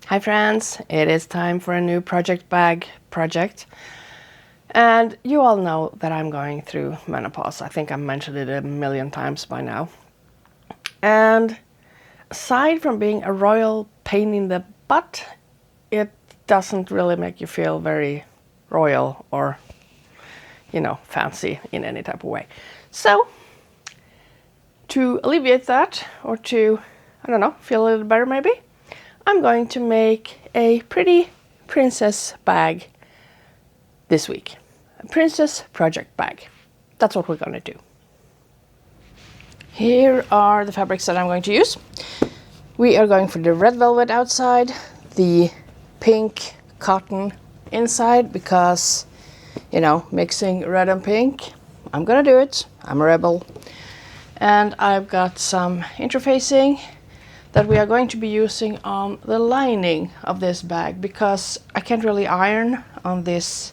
Hi friends, it is time for a new project bag project. And you all know that I'm going through menopause. I think I've mentioned it a million times by now. And aside from being a royal pain in the butt, it doesn't really make you feel very royal or, fancy in any type of way. So, to alleviate that, or to, feel a little better maybe, I'm going to make a pretty princess bag this week. A princess project bag. That's what we're going to do. Here are the fabrics that I'm going to use. We are going for the red velvet outside, the pink cotton inside, because, mixing red and pink, I'm going to do it. I'm a rebel. And I've got some interfacing that we are going to be using on the lining of this bag, because I can't really iron on this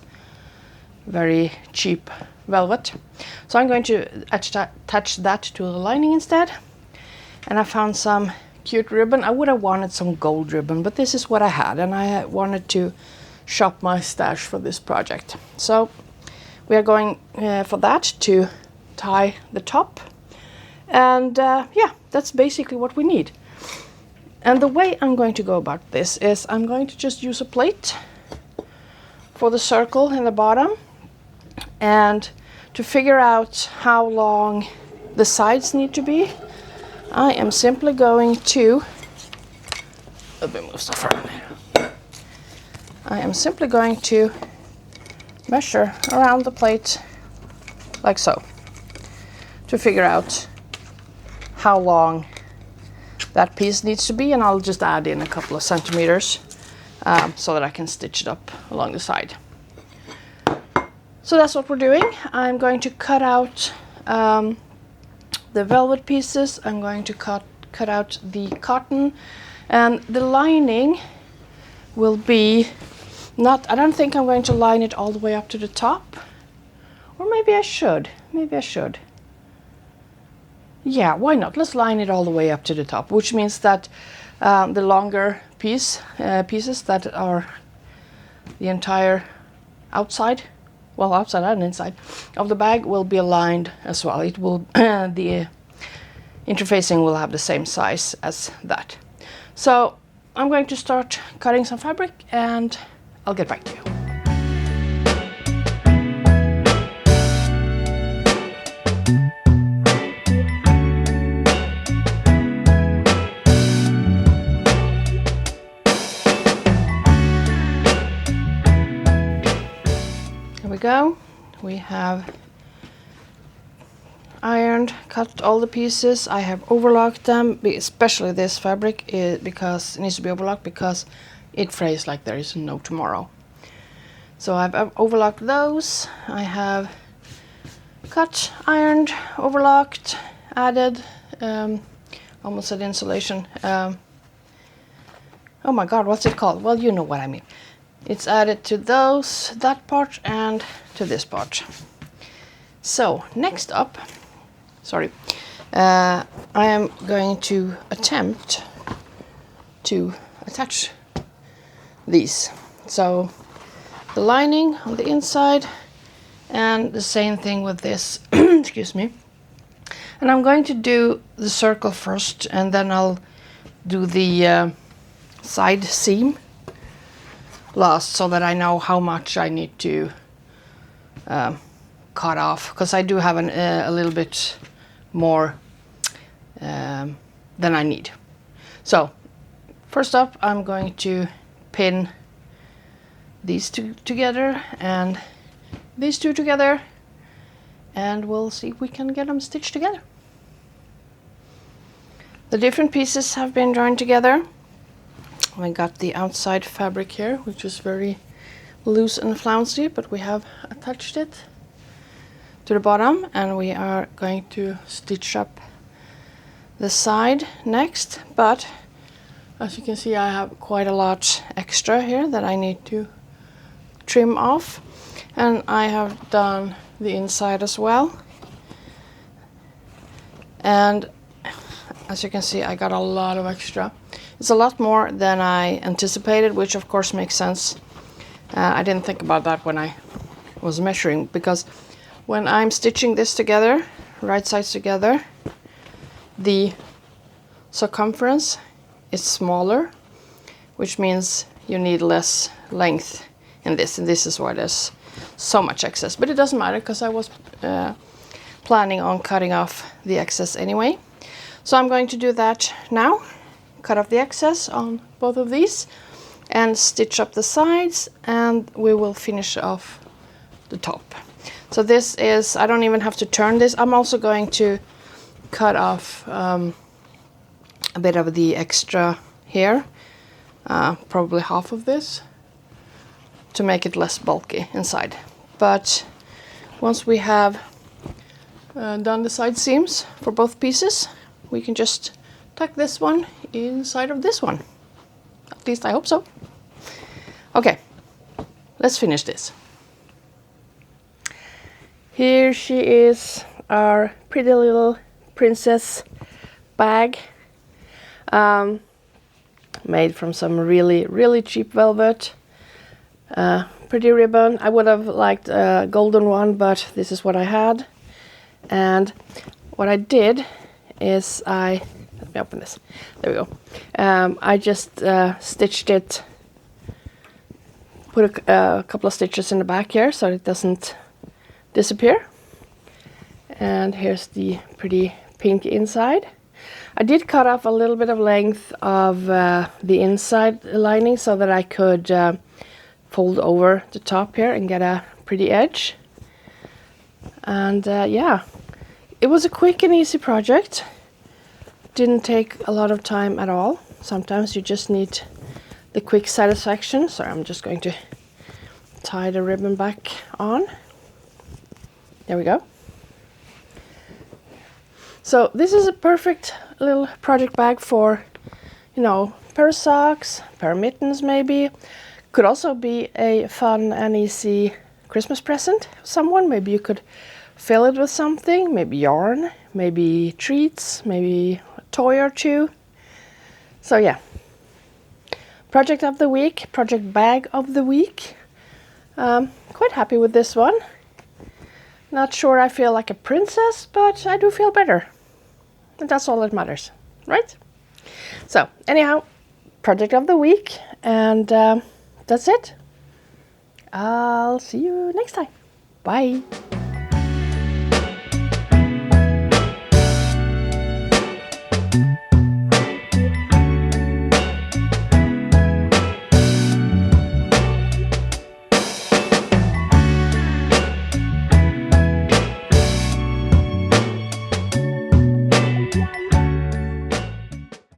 very cheap velvet. So I'm going to attach that to the lining instead. And I found some cute ribbon. I would have wanted some gold ribbon, but this is what I had, and I wanted to shop my stash for this project. So we are going for that to tie the top. And that's basically what we need. And the way I'm going to go about this is I'm going to just use a plate for the circle in the bottom, and to figure out how long the sides need to be, I am simply going to measure around the plate like so to figure out how long that piece needs to be, and I'll just add in a couple of centimeters so that I can stitch it up along the side. So that's what we're doing. I'm going to cut out the velvet pieces. I'm going to cut out the cotton, and the lining will be I don't think I'm going to line it all the way up to the top, or maybe I should. Yeah, why not? Let's line it all the way up to the top, which means that the longer pieces that are the entire outside and inside of the bag will be aligned as well. It will the interfacing will have the same size as that. So I'm going to start cutting some fabric, and I'll get back to you. Go. We have ironed, cut all the pieces. I have overlocked them, especially this fabric, because it needs to be overlocked because it frays like there is no tomorrow. So I've overlocked those. I have cut, ironed, overlocked, added, almost said insulation. Oh my God, what's it called? Well, you know what I mean. It's added to that part, and to this part. So next up, I am going to attempt to attach these. So the lining on the inside, and the same thing with this, excuse me. And I'm going to do the circle first, and then I'll do the side seam last, so that I know how much I need to cut off, because I do have a little bit more than I need. So first up, I'm going to pin these two together and these two together, and we'll see if we can get them stitched together. The different pieces have been joined together. I got the outside fabric here, which is very loose and flouncy, but we have attached it to the bottom, and we are going to stitch up the side next. But as you can see, I have quite a lot extra here that I need to trim off, and I have done the inside as well. And as you can see, I got a lot of extra. It's a lot more than I anticipated, which of course makes sense. I didn't think about that when I was measuring, because when I'm stitching this together, right sides together, the circumference is smaller, which means you need less length in this, and this is why there's so much excess. But it doesn't matter, because I was planning on cutting off the excess anyway. So I'm going to do that now, cut off the excess on both of these and stitch up the sides, and we will finish off the top. So this is, I don't even have to turn this. I'm also going to cut off a bit of the extra here, probably half of this, to make it less bulky inside. But once we have done the side seams for both pieces, we can just tuck this one inside of this one. At least I hope so. Okay, let's finish this. Here she is, our pretty little princess bag, made from some really cheap velvet. Pretty ribbon. I would have liked a golden one, but this is what I had. And what I did is let me open this. There we go. I just stitched it, put a couple of stitches in the back here so it doesn't disappear. And here's the pretty pink inside. I did cut off a little bit of length of the inside lining so that I could fold over the top here and get a pretty edge. And yeah, it was a quick and easy project. Didn't take a lot of time at all. Sometimes you just need the quick satisfaction. So I'm just going to tie the ribbon back on. There we go. So this is a perfect little project bag for, you know, pair of socks, pair of mittens maybe. Could also be a fun and easy Christmas present for someone. Maybe you could fill it with something, maybe yarn, maybe treats, maybe a toy or two. So yeah, project of the week, project bag of the week. Quite happy with this one. Not sure I feel like a princess, but I do feel better. And that's all that matters, right? So anyhow, project of the week, and that's it. I'll see you next time. Bye.